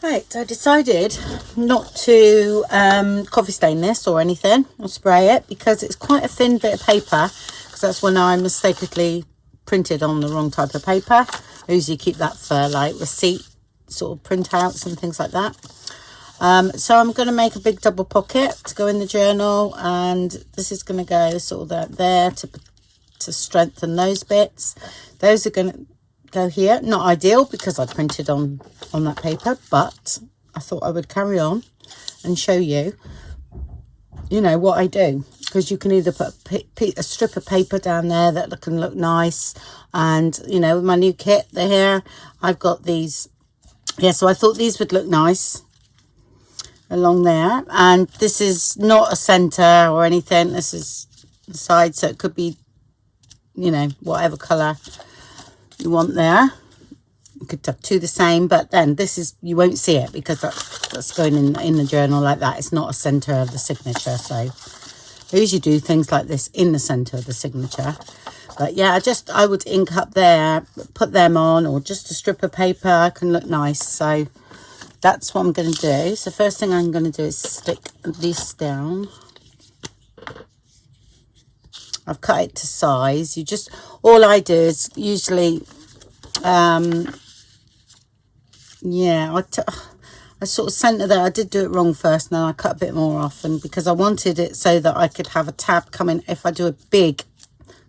Right, I decided not to coffee stain this or anything or spray it because it's quite a thin bit of paper, because that's when I mistakenly printed on the wrong type of paper. I usually keep that for like receipt sort of printouts and things like that. So I'm going to make a big double pocket to go in the journal, and this is going to go sort of there to strengthen those bits. Those are going to go here. Not ideal because I printed on that paper, but I thought I would carry on and show you, you know, what I do, because you can either put a strip of paper down there that can look nice, and you know, with my new kit here, I've got these. Yeah, so I thought these would look nice along there, and this is not a center or anything. This is the side, so it could be, you know, whatever color you want there. You could have two the same, but then this is, you won't see it because that's going in the journal like that. It's not a center of the signature, so I usually do things like this in the center of the signature. But yeah, I would ink up there, put them on, or just a strip of paper can look nice. So that's what I'm going to do. So first thing I'm going to do is stick this down. I've cut it to size. All I do is usually, yeah, I sort of center there. I did do it wrong first, and then I cut a bit more off, and because I wanted it so that I could have a tab coming. If I do a big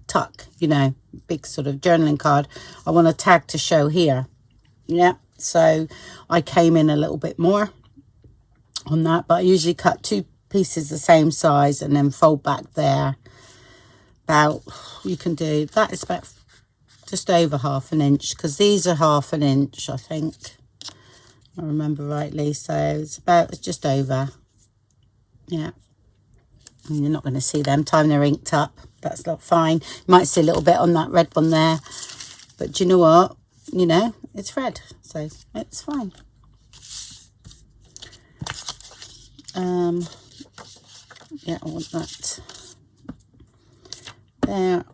tuck, you know, big sort of journaling card, I want a tag to show here. Yeah, so I came in a little bit more on that, but I usually cut two pieces the same size and then fold back there. About, you can do that, is about just over 1/2 inch, because these are 1/2 inch, I think, I remember rightly. So it's just over. Yeah, and you're not going to see them time they're inked up. That's not fine. You might see a little bit on that red one there, but do you know what, you know, it's red, so it's fine. Yeah, I want that there.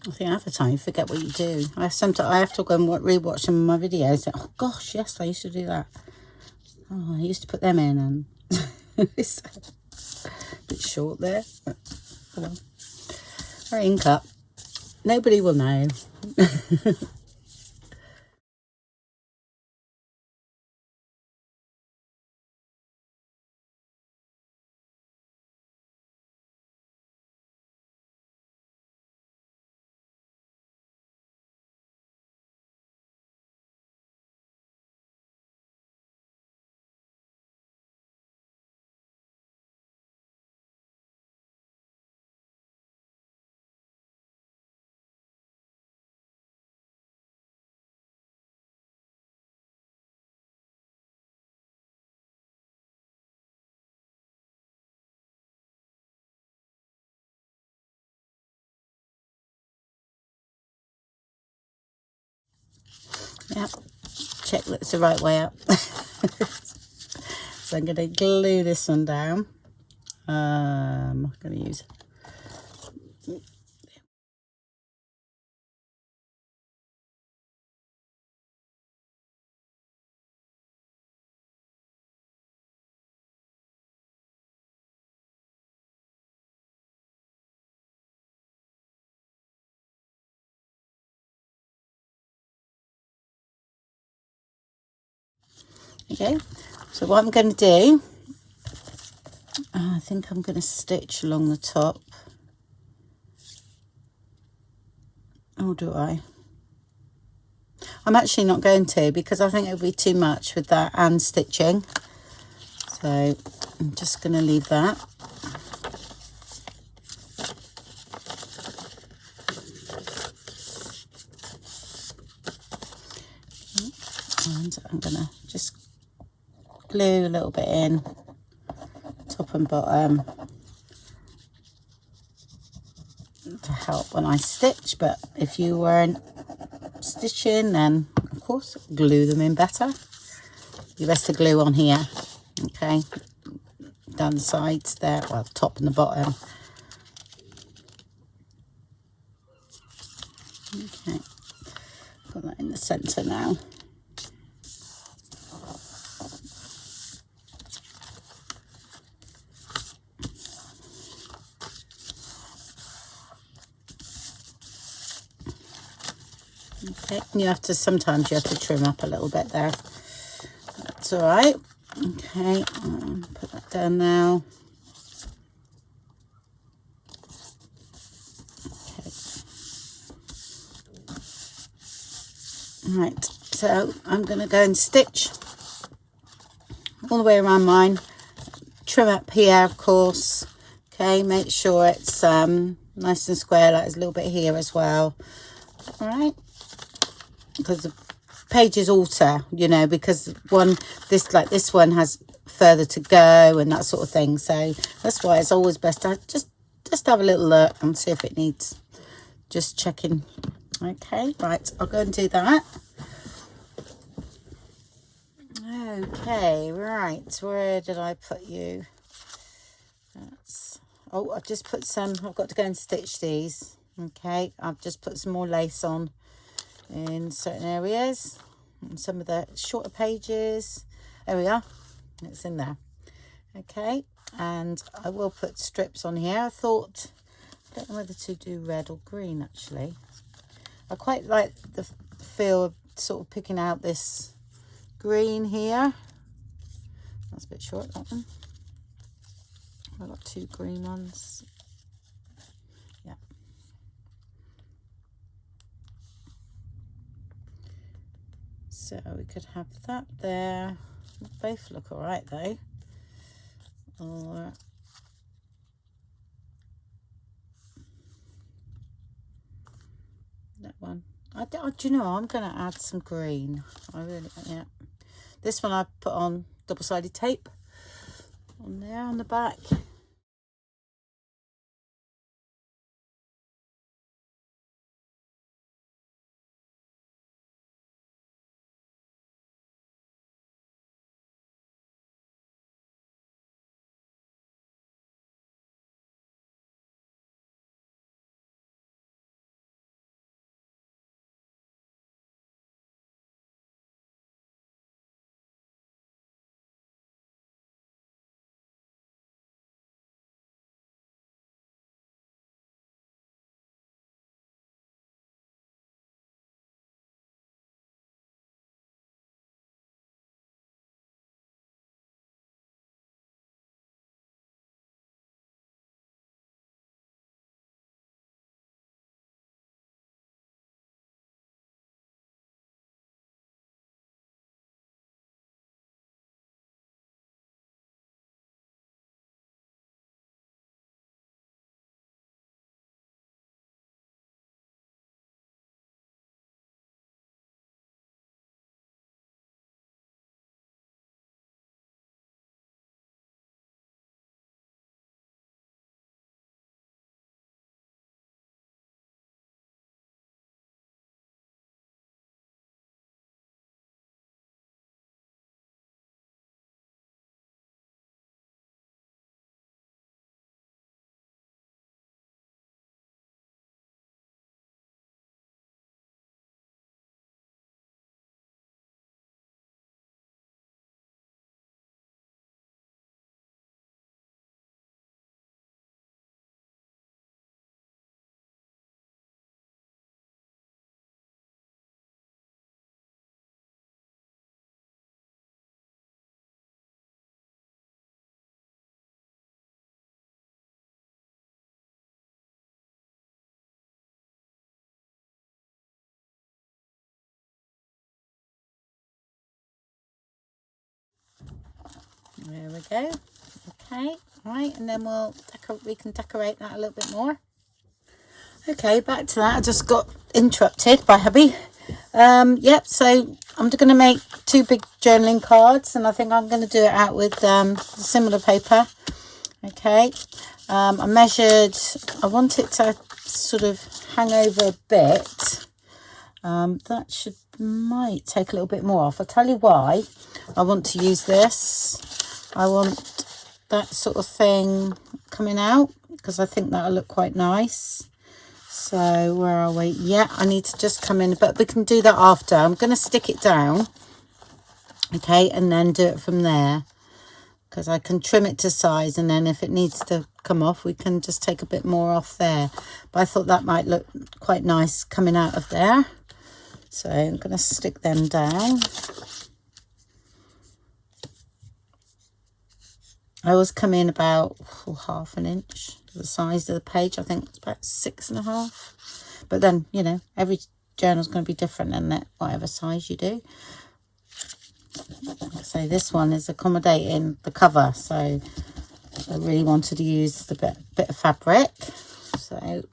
I think half the time you forget what you do. I have to go and re-watch some of my videos. Oh gosh, yes, I used to do that. Oh, I used to put them in, and it's a bit short there. But, well, or ink up. Nobody will know. Yeah, check that it's the right way up. So I'm going to glue this one down. I'm going to use. Okay, so what I'm going to do, I think I'm going to stitch along the top. Or do I? I'm actually not going to, because I think it would be too much with that and stitching. So I'm just going to leave that. And I'm going to just glue a little bit in top and bottom to help when I stitch, but if you weren't stitching, then of course glue them in better. You rest the glue on here, okay, down the sides there, well, the top and the bottom. Okay, put that in the center now. Okay, you have to, sometimes you have to trim up a little bit there. That's all right. Okay, put that down now. Okay. Right, so I'm going to go and stitch all the way around mine. Trim up here, of course. Okay, make sure it's nice and square, like there's a little bit here as well. All right. Because the pages alter, you know, because this one has further to go and that sort of thing. So that's why it's always best to just have a little look and see if it needs just checking. Okay, right, I'll go and do that. Okay, right, where did I put you? Oh, I've just put some, I've got to go and stitch these. Okay, I've just put some more lace on in certain areas, and some of the shorter pages. There we are, it's in there. Okay, and I will put strips on here. I thought, I don't know whether to do red or green actually. I quite like the feel of sort of picking out this green here. That's a bit short, that one. I've got two green ones. Yeah. So we could have that there. Both look all right though. Or that one. Do you know, I'm going to add some green. Yeah. This one I put on double-sided tape on there on the back. There we go. Okay, right, and then we can decorate that a little bit more. Okay, back to that. I just got interrupted by hubby. Yep, so I'm going to make two big journaling cards, and I think I'm going to do it out with similar paper. Okay, I measured, I want it to sort of hang over a bit. That might take a little bit more off. I'll tell you why I want to use this. I want that sort of thing coming out because I think that'll look quite nice. So where are we? Yeah, I need to just come in, but we can do that after. I'm going to stick it down, okay, and then do it from there, because I can trim it to size, and then if it needs to come off, we can just take a bit more off there. But I thought that might look quite nice coming out of there. So I'm going to stick them down. I always come in about half an inch to the size of the page. I think it's about 6.5. But then, you know, every journal's going to be different, isn't it? Whatever size you do. So this one is accommodating the cover. So I really wanted to use the bit of fabric. So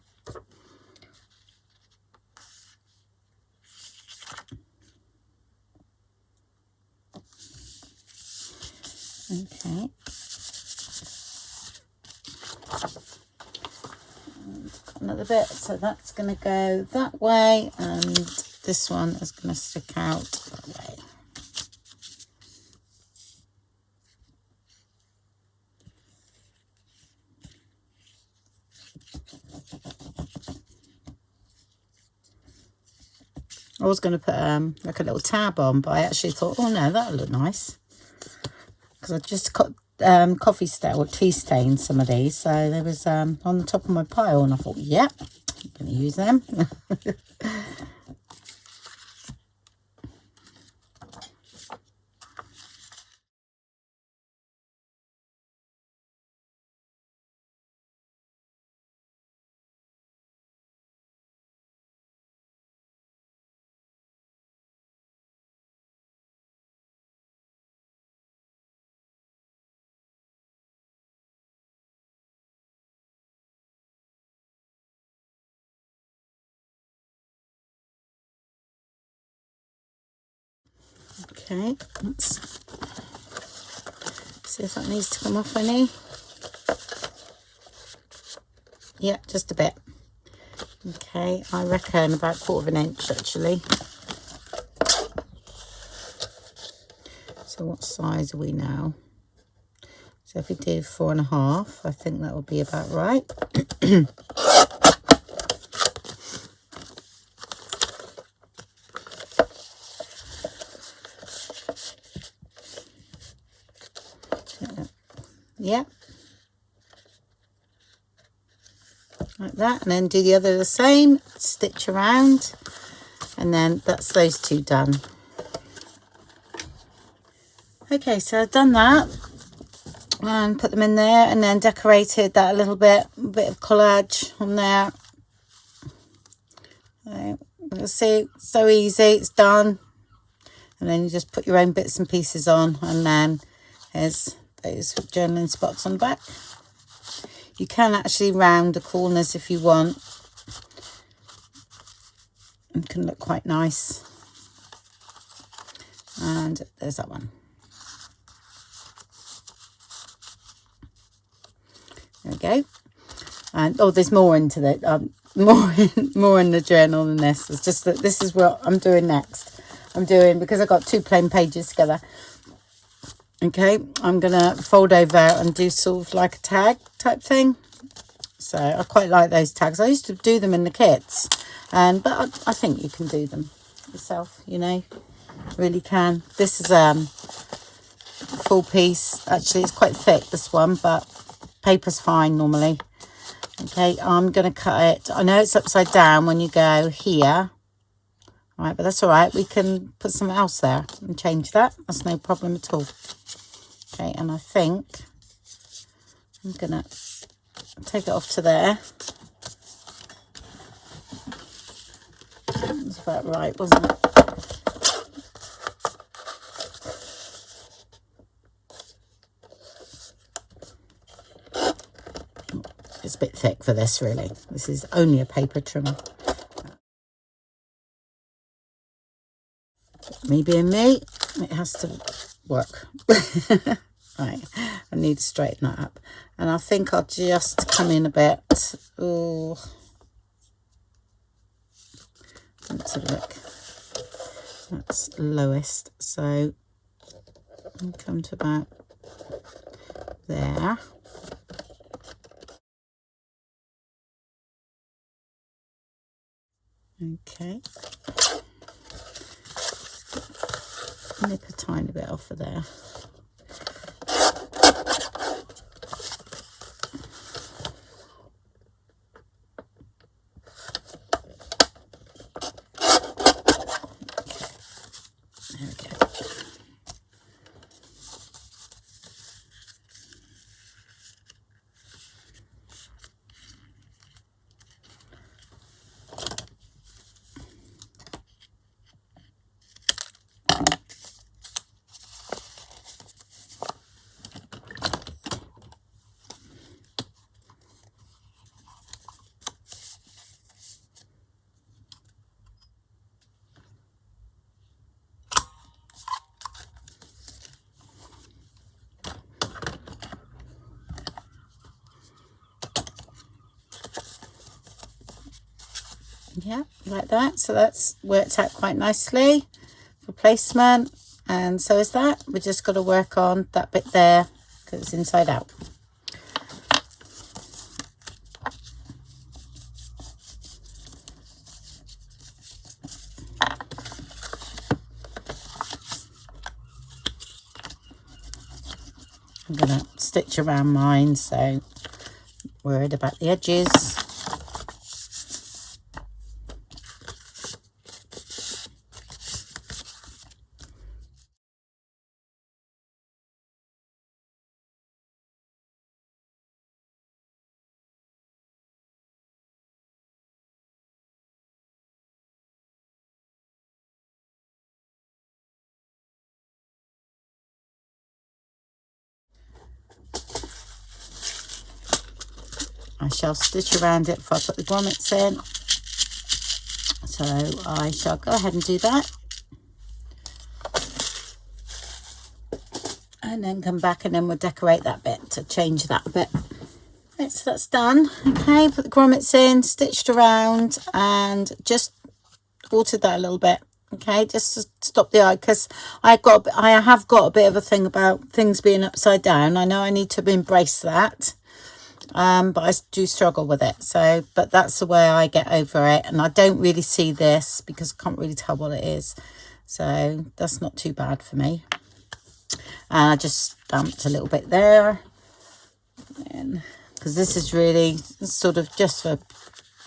okay. Another bit, so that's going to go that way, and this one is going to stick out that way. I was going to put like a little tab on, but I actually thought, oh no, that'll look nice, because I just got coffee stain or tea stain some of these, so there was on the top of my pile, and I thought, yep, I'm going to use them. Okay, let's see if that needs to come off any. Yeah, just a bit. Okay, I reckon about 1/4 inch actually. So what size are we now? So if we do 4.5, I think that will be about right. Yeah, like that, and then do the other the same, stitch around, and then that's those two done. Okay, so I've done that and put them in there, and then decorated that a little bit of collage on there. So you'll see, so easy, it's done. And then you just put your own bits and pieces on, and then there's those journaling spots on the back. You can actually round the corners if you want. It can look quite nice. And there's that one. There we go. And oh, there's more into the more in the journal than this. It's just that this is what I'm doing next. I'm doing, because I've got 2 plain pages together. Okay, I'm gonna fold over and do sort of like a tag type thing. So I quite like those tags. I used to do them in the kits, but I think you can do them yourself, you know, really can. This is full piece. Actually, it's quite thick, this one, but paper's fine normally. Okay, I'm gonna cut it. I know it's upside down when you go here. All right, but that's all right. We can put something else there and change that. That's no problem at all. Okay, and I think I'm gonna take it off to there. That's about right, wasn't it? It's a bit thick for this, really. This is only a paper trimmer. Me being me, it has to work. Right, I need to straighten that up. And I think I'll just come in a bit. Oh, let's have a look. That's lowest, so I'll come to about there. Okay, nip a tiny bit off of there. There we go. Yeah, like that. So that's worked out quite nicely for placement, and so is that. We just got to work on that bit there because it's inside out. I'm gonna stitch around mine, so worried about the edges. I shall stitch around it before I put the grommets in. So I shall go ahead and do that. And then come back and then we'll decorate that bit to change that a bit. Right, so that's done. Okay, put the grommets in, stitched around and just altered that a little bit. Okay, just to stop the eye, because I have got a bit of a thing about things being upside down. I know I need to embrace that. But I do struggle with it, so but that's the way I get over it. And I don't really see this because I can't really tell what it is, so that's not too bad for me. And I just stamped a little bit there, because this is really sort of just for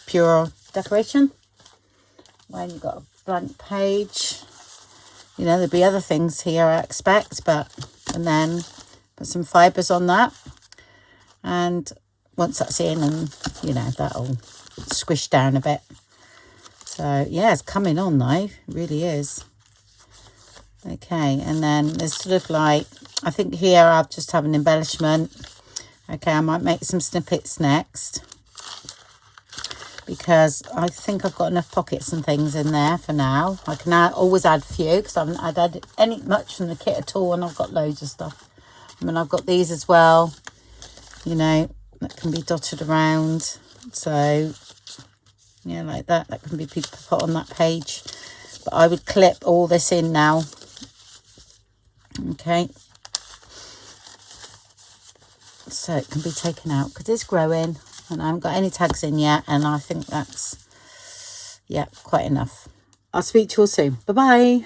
pure decoration. When you've got a blank page, you know, there'll be other things here I expect, but and then put some fibres on that, and once that's in, and you know, that'll squish down a bit. So yeah, it's coming on now, it really is. Okay, and then there's sort of like, I think here I'll just have an embellishment. Okay, I might make some snippets next, because I think I've got enough pockets and things in there for now. I can always add a few, because I haven't added much from the kit at all, and I've got loads of stuff. I mean, I've got these as well, you know, that can be dotted around. So yeah, like that can be put on that page. But I would clip all this in now. Okay, so it can be taken out because it's growing, and I haven't got any tags in yet, and I think that's, yeah, quite enough. I'll speak to you all soon. Bye bye.